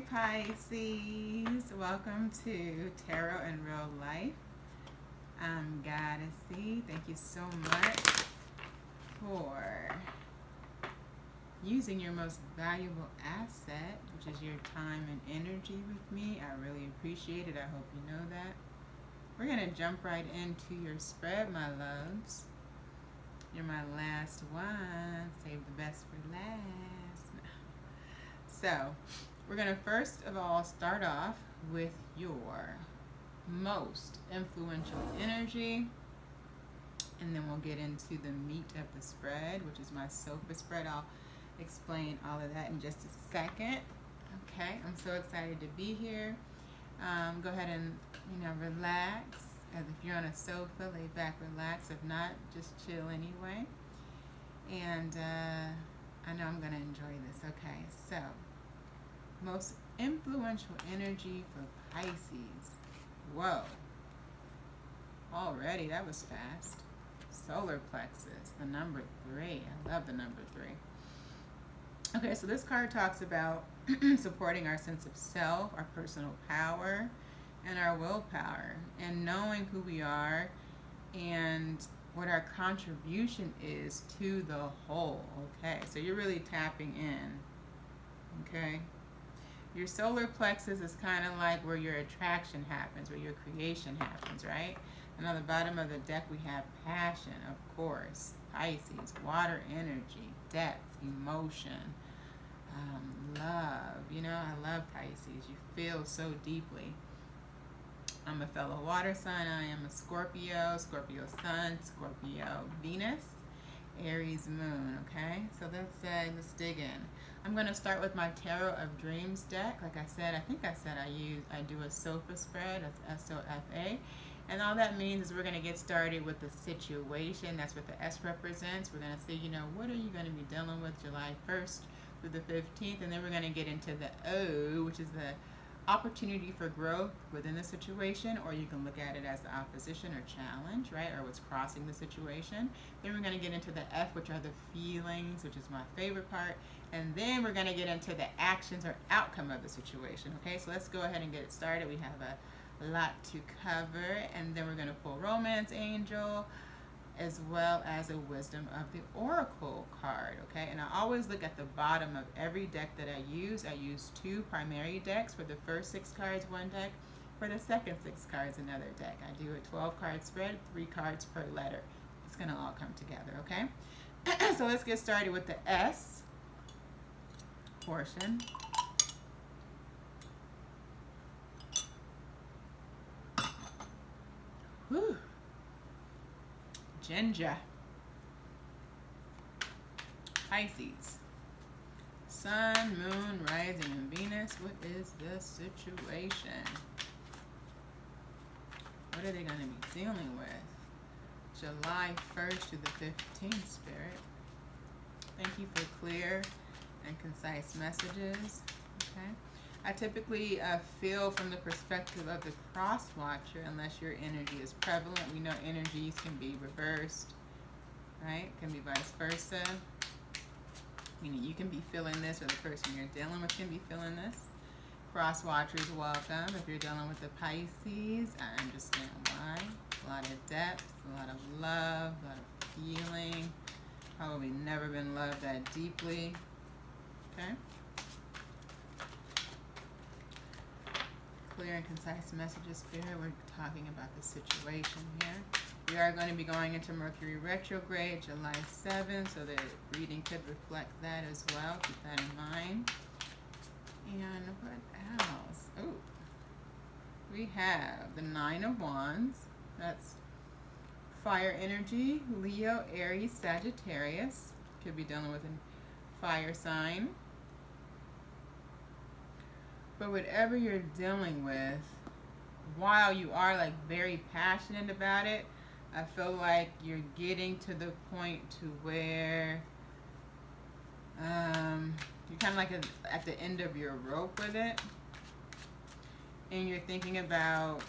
Pisces. Welcome to Tarot in Real Life. I'm Goddessy. Thank you so much for using your most valuable asset, which is your time and energy with me. I really appreciate it. I hope you know that. We're going to jump right into your spread, my loves. You're my last one. Save the best for last. So, we're going to first of all start off with your most influential energy, and then we'll get into the meat of the spread, which is my sofa spread. I'll explain all of that in just a second. Okay, I'm so excited to be here. Go ahead and relax. As if you're on a sofa, lay back, relax. If not, just chill anyway. And I know I'm going to enjoy this. Okay, so most influential energy for Pisces. Whoa. Already, that was fast. Solar plexus, the number 3. I love the number 3. Okay, so this card talks about supporting our sense of self, our personal power, and our willpower, and knowing who we are and what our contribution is to the whole. Okay, so you're really tapping in. Okay. Your solar plexus is kind of like where your attraction happens, where your creation happens, right? And on the bottom of the deck, we have passion, of course, Pisces, water energy, depth, emotion, love. I love Pisces. You feel so deeply. I'm a fellow water sign. I am a Scorpio, Scorpio sun, Scorpio Venus, Aries moon. Okay, so let's dig in. I'm going to start with my Tarot of Dreams deck. Like I said, I do a sofa spread. That's SOFA. And all that means is we're going to get started with the situation. That's what the S represents. We're going to see, what are you going to be dealing with July 1st through the 15th. And then we're going to get into the O, which is the opportunity for growth within the situation, or you can look at it as the opposition or challenge, right? Or what's crossing the situation. Then we're going to get into the F, which are the feelings, which is my favorite part. And then we're going to get into the actions or outcome of the situation. Okay, so let's go ahead and get it started. We have a lot to cover, and then we're going to pull Romance Angel as well as a Wisdom of the Oracle card. Okay, and I always look at the bottom of every deck that I use. I use 2 primary decks. For the first 6 cards, 1 deck. For the second 6 cards, another deck. I do a 12-card spread, 3 cards per letter. It's going to all come together. Okay, so let's get started with the S portion. Whew. Ginger. Pisces. Sun, Moon, Rising, and Venus. What is the situation? What are they going to be dealing with? July 1st to the 15th, Spirit. Thank you for clear and concise messages. Okay, I typically feel from the perspective of the cross watcher, unless your energy is prevalent. We know energies can be reversed, right? Can be vice versa. Meaning you can be feeling this, or the person you're dealing with can be feeling this. Cross watchers, welcome. If you're dealing with the Pisces, I understand why. A lot of depth, a lot of love, a lot of feeling. Probably never been loved that deeply. Okay. Clear and concise messages, Spirit. We're talking about the situation here. We are going to be going into Mercury retrograde July 7th, so the reading could reflect that as well. Keep that in mind. And what else? Oh, we have the 9 of Wands. That's fire energy. Leo, Aries, Sagittarius. Could be dealing with a fire sign. But whatever you're dealing with, while you are very passionate about it, I feel like you're getting to the point to where you're kind of at the end of your rope with it, and you're thinking about,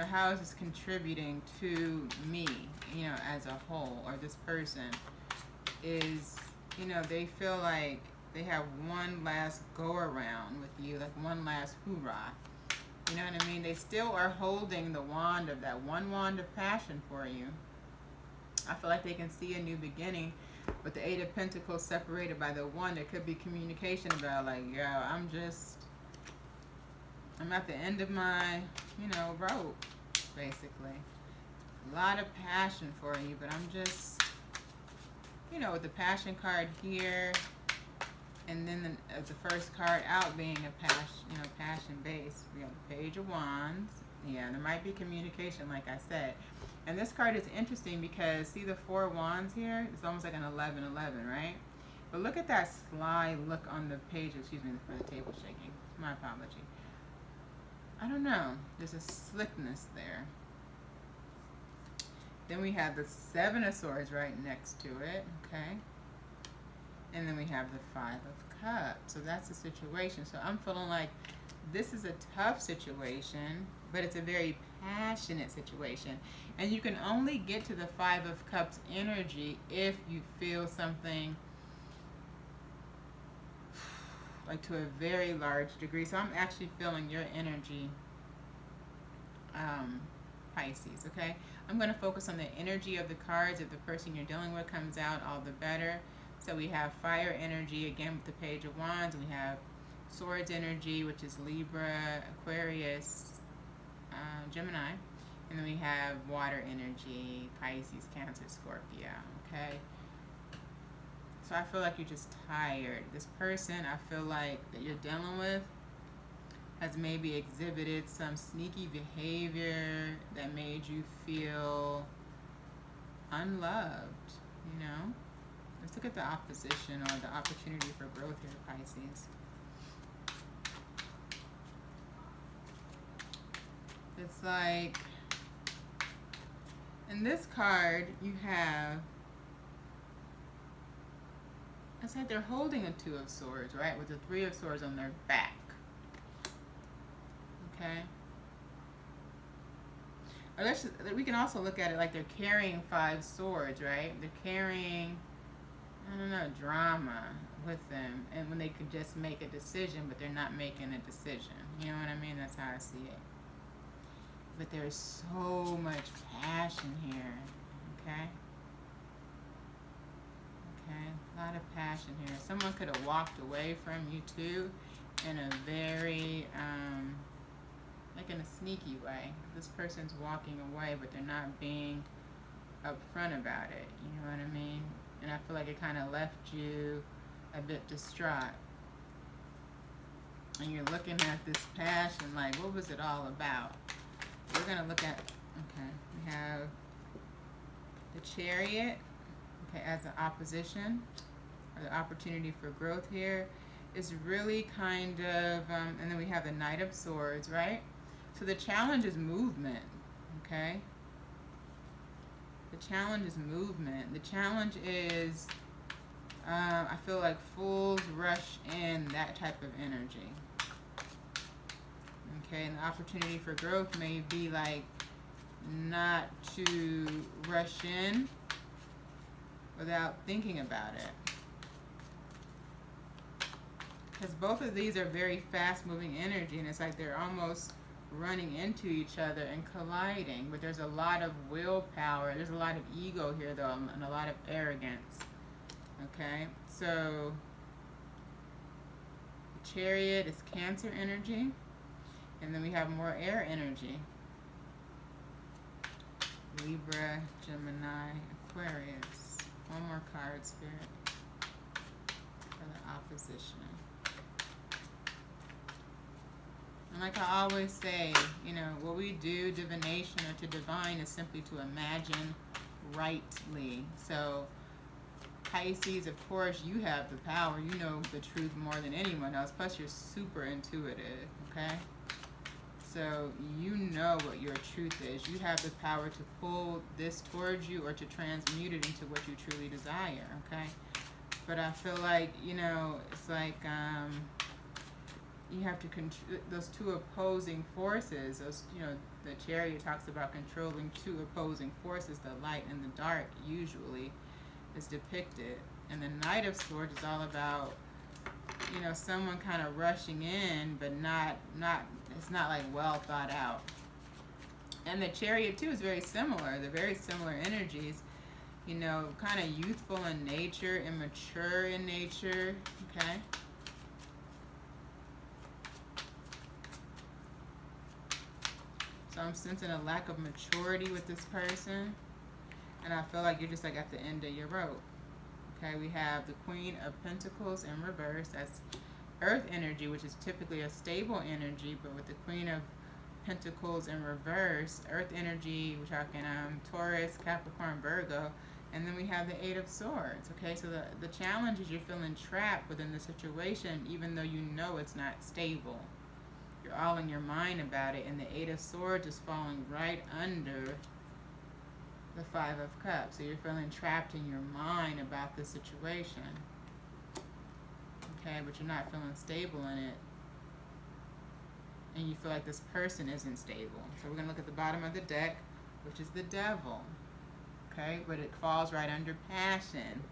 how is this contributing to me, as a whole, or this person is, they feel like They have one last go around with you, like one last hoorah. You know what I mean? They still are holding the wand of that one wand of passion for you. I feel like they can see a new beginning. With the Eight of Pentacles separated by the one, there could be communication about like, yo, I'm at the end of my, rope, basically. A lot of passion for you, but I'm just, with the passion card here, and then the first card out being a passion based. We have the Page of Wands. Yeah, there might be communication, like I said. And this card is interesting because, see the Four Wands here? It's almost like an 11-11, right? But look at that sly look on the page. Excuse me for the table shaking. My apology. I don't know. There's a slickness there. Then we have the Seven of Swords right next to it, okay? And then we have the Five of Cups. So that's the situation. So I'm feeling like this is a tough situation, but it's a very passionate situation. And you can only get to the Five of Cups energy if you feel something like to a very large degree. So I'm actually feeling your energy, Pisces, okay? I'm going to focus on the energy of the cards. If the person you're dealing with comes out, all the better. So we have fire energy, again, with the Page of Wands. We have swords energy, which is Libra, Aquarius, Gemini. And then we have water energy, Pisces, Cancer, Scorpio, okay? So I feel like you're just tired. This person, I feel like, that you're dealing with has maybe exhibited some sneaky behavior that made you feel unloved, Let's look at the opposition or the opportunity for growth here, Pisces. It's like, in this card, you have, it's like they're holding a Two of Swords, right? With the Three of Swords on their back. Okay? Or we can also look at it like they're carrying Five Swords, right? They're carrying, I don't know, drama with them. And when they could just make a decision, but they're not making a decision. You know what I mean? That's how I see it. But there's so much passion here, okay? Okay, a lot of passion here. Someone could have walked away from you too in a very, like in a sneaky way. This person's walking away, but they're not being upfront about it, you know what I mean? And I feel like it kind of left you a bit distraught. And you're looking at this passion like, what was it all about? We're going to look at, okay, we have the Chariot, okay, as an opposition, or the opportunity for growth here is really kind of, and then we have the Knight of Swords, right? So the challenge is movement, okay? The challenge is movement. The challenge is, I feel like fools rush in, that type of energy. Okay, and the opportunity for growth may be like not to rush in without thinking about it. Because both of these are very fast moving energy, and it's like they're almost running into each other and colliding. But there's a lot of willpower. There's a lot of ego here though, and a lot of arrogance. Okay, so the Chariot is Cancer energy. And then we have more air energy. Libra, Gemini, Aquarius. One more card, Spirit, for the opposition. And like I always say, what we do, divination or to divine, is simply to imagine rightly. So Pisces, of course, you have the power. You know the truth more than anyone else. Plus, you're super intuitive, okay? So you know what your truth is. You have the power to pull this towards you or to transmute it into what you truly desire, okay? But I feel like, it's like you have to control those two opposing forces. Those, the Chariot talks about controlling two opposing forces, the light and the dark usually is depicted. And the Knight of Swords is all about you know, someone kind of rushing in, but it's not like well thought out. And the Chariot too is very similar. They're very similar energies, you know, kind of youthful in nature, immature in nature, okay? So I'm sensing a lack of maturity with this person. And I feel like you're just like at the end of your rope. Okay, we have the Queen of Pentacles in reverse. That's Earth energy, which is typically a stable energy, but with the Queen of Pentacles in reverse, Earth energy, we're talking Taurus, Capricorn, Virgo, and then we have the Eight of Swords. Okay, so the challenge is you're feeling trapped within the situation, even though you know it's not stable. You're all in your mind about it, and the Eight of Swords is falling right under the Five of Cups. So you're feeling trapped in your mind about the situation. Okay, but you're not feeling stable in it. And you feel like this person isn't stable. So we're going to look at the bottom of the deck, which is the Devil. Okay, but it falls right under passion.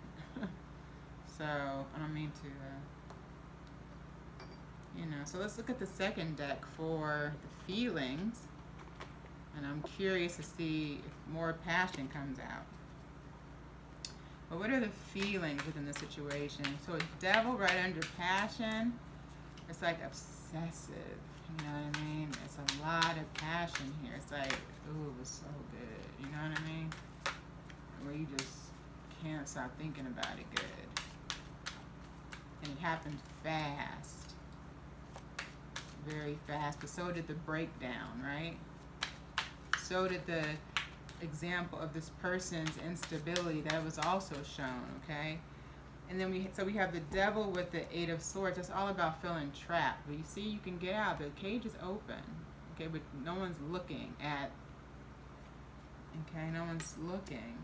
So I don't mean to, you know. So let's look at the second deck for the feelings. And I'm curious to see if more passion comes out. But what are the feelings within the situation? So a Devil right under passion, it's like obsessive. You know what I mean? It's a lot of passion here. It's like, ooh, it was so good. You know what I mean? Where you just can't stop thinking about it good. And it happened fast. Very fast. But so did the breakdown, right? So did the example of this person's instability that was also shown, okay? And then we have the Devil with the Eight of Swords. That's all about feeling trapped. But you see, you can get out. The cage is open, okay? But no one's looking at, okay? No one's looking.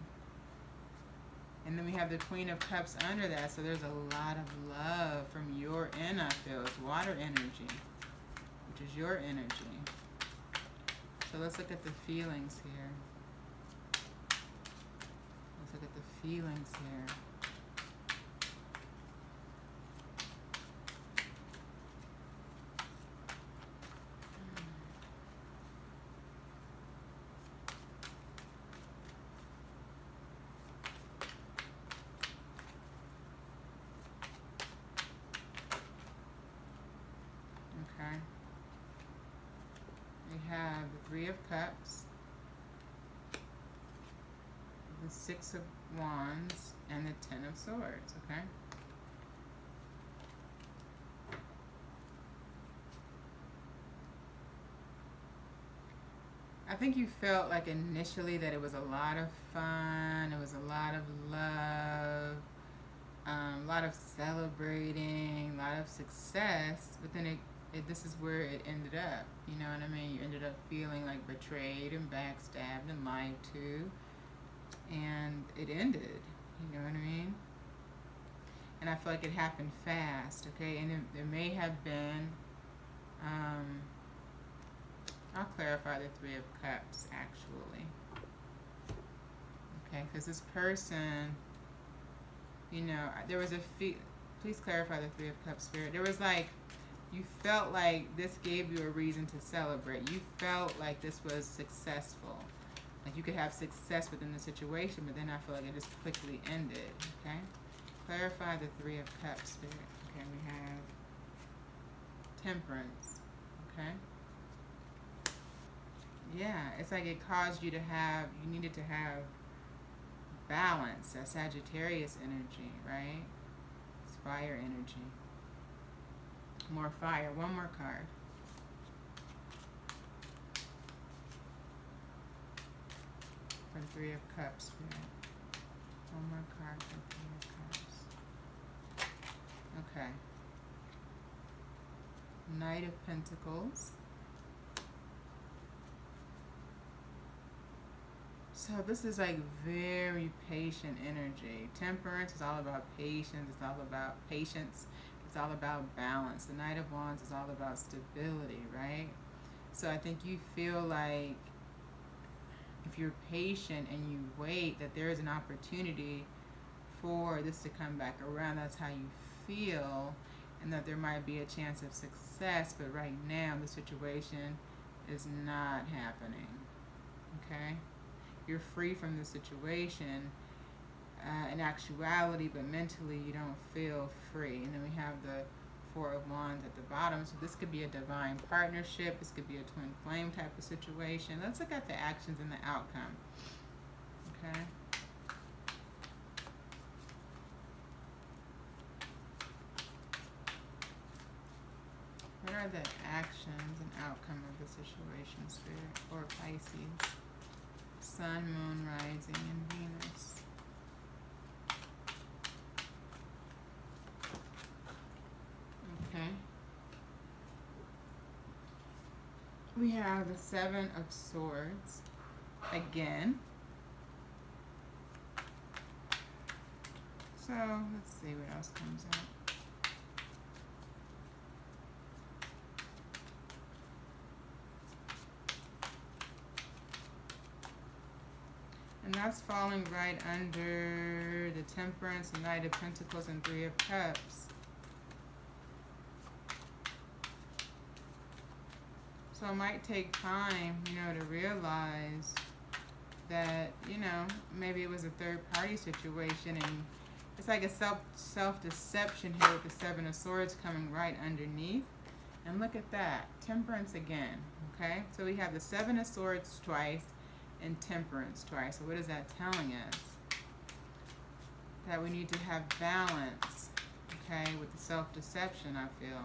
And then we have the Queen of Cups under that. So there's a lot of love from your end, I feel. It's water energy, which is your energy. So let's look at the feelings here. Let's look at the feelings here. Okay. We have the Three of Cups, the Six of Wands, and the Ten of Swords, okay? I think you felt like initially that it was a lot of fun, it was a lot of love, a lot of celebrating, a lot of success, but then this is where it ended up. You know what I mean? You ended up feeling like betrayed and backstabbed and lied to, and it ended. You know what I mean? And I feel like it happened fast, okay? And there may have been, I'll clarify the Three of Cups, actually. Okay, because this person, you know, there was please clarify the Three of Cups, Spirit. There was like, you felt like this gave you a reason to celebrate. You felt like this was successful. Like you could have success within the situation, but then I feel like it just quickly ended, okay? Clarify the Three of Cups, Spirit. Okay, we have Temperance, okay? Yeah, it's like it caused you to you needed to have balance, that Sagittarius energy, right? It's fire energy. More fire. One more card. For the Three of Cups, Spirit. One more card for the Three of Cups. Okay. Knight of Pentacles. So this is like very patient energy. Temperance is all about patience. It's all about patience. It's all about balance. The Knight of Wands is all about stability, right? So I think you feel like if you're patient and you wait, that there is an opportunity for this to come back around. That's how you feel. and that there might be a chance of success, but right now the situation is not happening. Okay? You're free from the situation in actuality, but mentally you don't feel free. And then we have the Four of Wands at the bottom. So this could be a divine partnership. This could be a twin flame type of situation. Let's look at the actions and the outcome. Okay? What are the actions and outcome of the situation, Spirit, for Pisces? Sun, Moon, Rising, and Venus. Okay. We have the Seven of Swords again. So let's see what else comes out. And that's falling right under the Temperance, the Knight of Pentacles, and Three of Cups. So it might take time, to realize that, maybe it was a third-party situation, and it's like a self-deception here with the Seven of Swords coming right underneath. And look at that, Temperance again, okay? So we have the Seven of Swords twice and Temperance twice. So what is that telling us? That we need to have balance, okay, with the self-deception, I feel.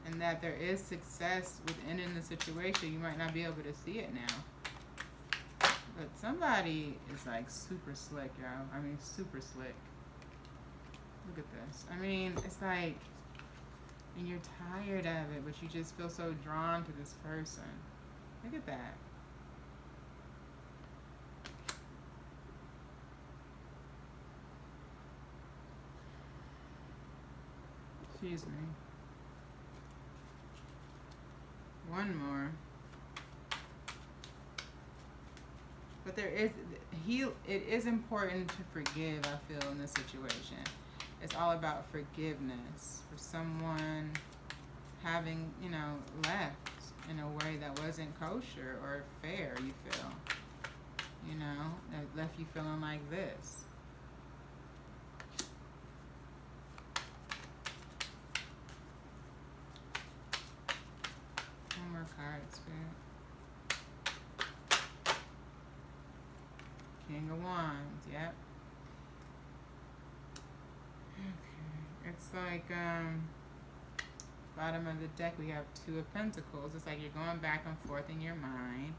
And that there is success within the situation. You might not be able to see it now. But somebody is like super slick, y'all. I mean, super slick. Look at this. I mean, it's like, and you're tired of it, but you just feel so drawn to this person. Look at that. Excuse me. One more. But it is important to forgive, I feel, in this situation. It's all about forgiveness for someone having, left in a way that wasn't kosher or fair, you feel. That left you feeling like this. One more card, Spirit. King of Wands, yep. Okay. It's like, bottom of the deck, we have Two of Pentacles. It's like you're going back and forth in your mind.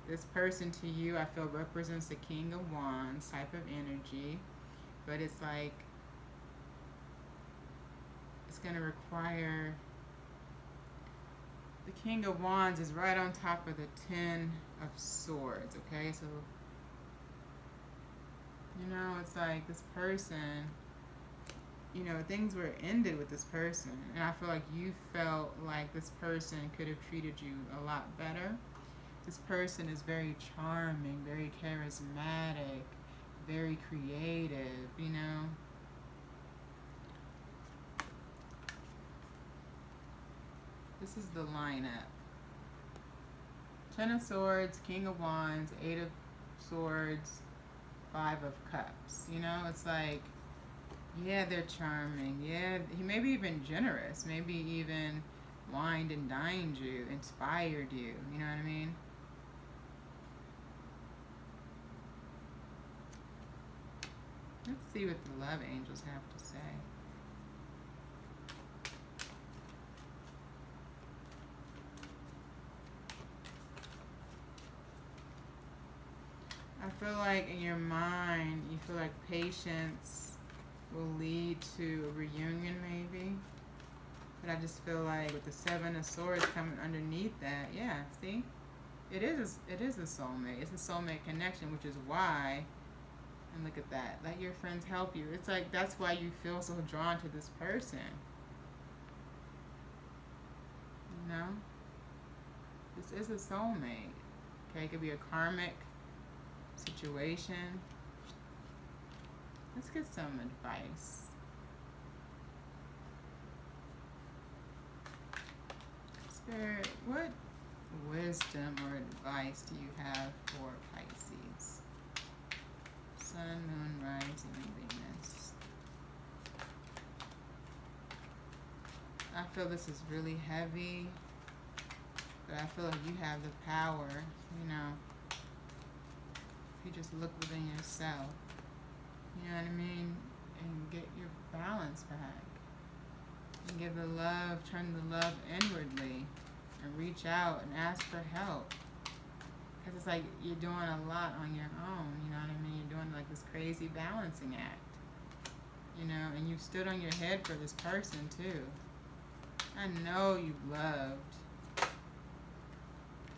This person to you, I feel, represents the King of Wands type of energy. But it's like, it's going to require, the King of Wands is right on top of the Ten of Swords, okay? So, it's like this person, things were ended with this person. And I feel like you felt like this person could have treated you a lot better. This person is very charming, very charismatic, very creative, This is the lineup. Ten of Swords, King of Wands, Eight of Swords, Five of Cups. It's like, yeah, they're charming. Yeah, he maybe even generous. Maybe even wined and dined you, inspired you. You know what I mean? Let's see what the love angels have to say. I feel like in your mind, you feel like patience will lead to a reunion maybe. But I just feel like with the Seven of Swords coming underneath that, yeah, see? It is a soulmate. It's a soulmate connection, which is why, and look at that, let your friends help you. It's like, that's why you feel so drawn to this person. This is a soulmate. Okay, it could be a karmic situation. Let's get some advice. Spirit, what wisdom or advice do you have for Pisces? Sun, Moon, Rising, and Venus. I feel this is really heavy, but I feel like you have the power, you know, if you just look within yourself, you know what I mean, and get your balance back. And give the love, turn the love inwardly, and reach out and ask for help. Because it's like you're doing a lot on your own, you know what I mean? You're doing like this crazy balancing act, you know, and you've stood on your head for this person too. I know you've loved,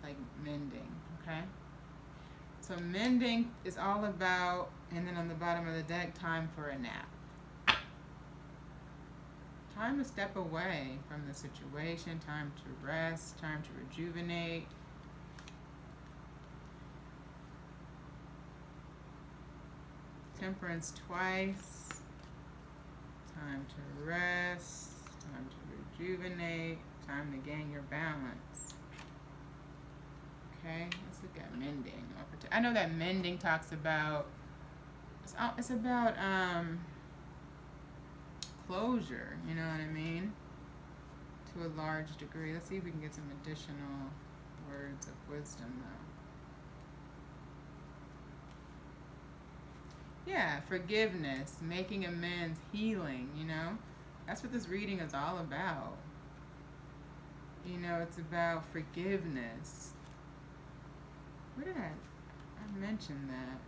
like mending, okay? So mending is all about, and then on the bottom of the deck, time for a nap. Time to step away from the situation, time to rest, time to rejuvenate. Temperance twice. Time to rest, time to rejuvenate, time to gain your balance. Okay, let's look at mending. I know that mending talks about, it's about closure, you know what I mean? To a large degree. Let's see if we can get some additional words of wisdom though. Yeah, forgiveness, making amends, healing, you know? That's what this reading is all about. You know, it's about forgiveness. Where did I mentioned that?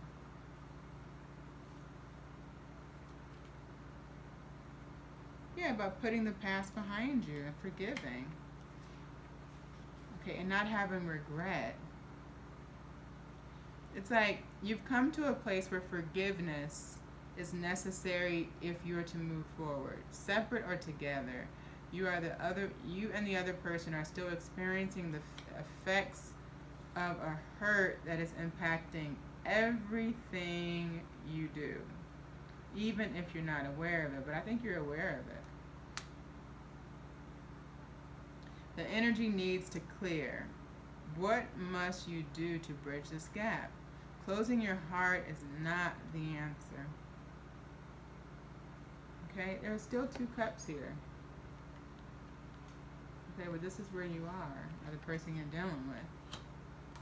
Yeah, about putting the past behind you and forgiving. Okay, and not having regret. It's like you've come to a place where forgiveness is necessary if you are to move forward, separate or together. You and the other person are still experiencing the effects of a hurt that is impacting everything you do, even if you're not aware of it. But I think you're aware of it. The energy needs to clear. What must you do to bridge this gap? Closing your heart is not the answer. Okay, there are still 2 cups here. Okay, but this is where you are, or the person you're dealing with.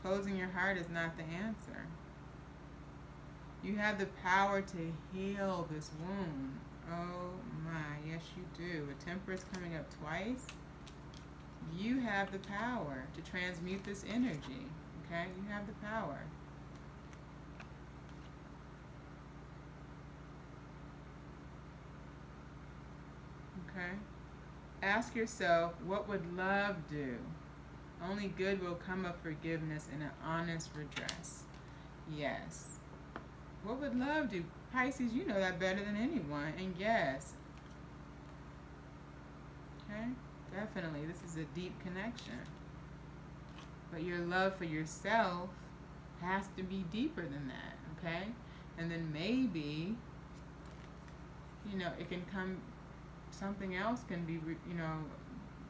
Closing your heart is not the answer. You have the power to heal this wound. Oh my, yes you do. With Temperance coming up twice, you have the power to transmute this energy. Okay, you have the power. Okay, ask yourself, what would love do? Only good will come of forgiveness and an honest redress. Yes. What would love do? Pisces, you know that better than anyone. And yes. Okay? Definitely. This is a deep connection. But your love for yourself has to be deeper than that. Okay? And then maybe, you know, it can come, something else can be, you know,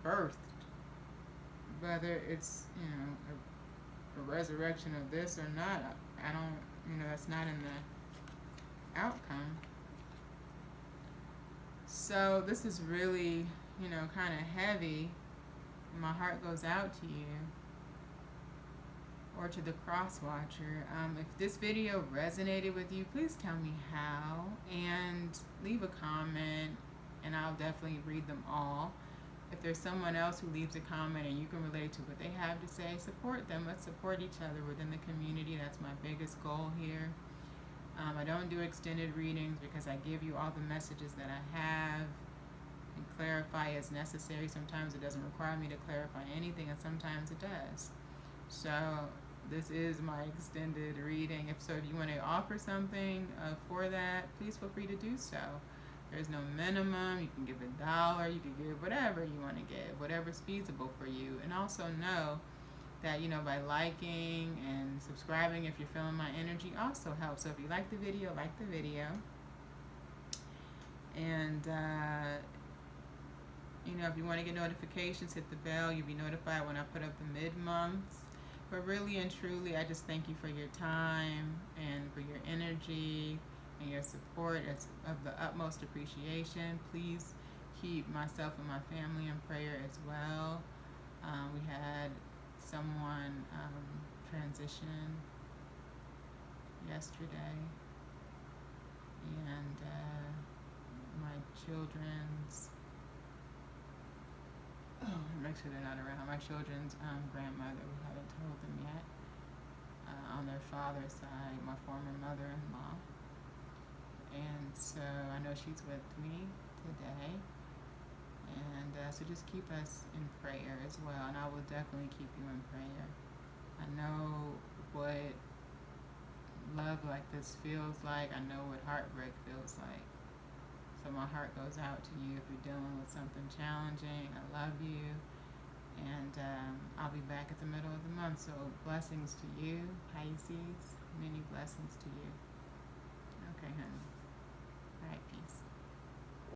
birthed. Whether it's, you know, a resurrection of this or not, I don't, you know, that's not in the outcome. So this is really, you know, kind of heavy. My heart goes out to you, or to the cross watcher. If this video resonated with you, please tell me how, and leave a comment, and I'll definitely read them all. If there's someone else who leaves a comment and you can relate to what they have to say, support them. Let's support each other within the community. That's my biggest goal here. I don't do extended readings because I give you all the messages that I have and clarify as necessary. Sometimes it doesn't require me to clarify anything, and sometimes it does. So this is my extended reading. If you want to offer something for that, please feel free to do so. There's no minimum. You can give $1. You can give whatever you want to give, whatever's feasible for you. And also know that, you know, by liking and subscribing, if you're feeling my energy, also helps. So if you like the video, like the video. And You know, if you want to get notifications, hit the bell. You'll be notified when I put up the mid-months. But really and truly, I just thank you for your time and for your energy and your support. It's of the utmost appreciation. Please keep myself and my family in prayer as well. We had someone transition yesterday, and my children's, make sure they're not around, my children's grandmother, we haven't told them yet, on their father's side, my former mother-in-law. And so I know she's with me today. And so just keep us in prayer as well. And I will definitely keep you in prayer. I know what love like this feels like. I know what heartbreak feels like. So my heart goes out to you if you're dealing with something challenging. I love you. And I'll be back at the middle of the month. So blessings to you, Pisces. Many blessings to you.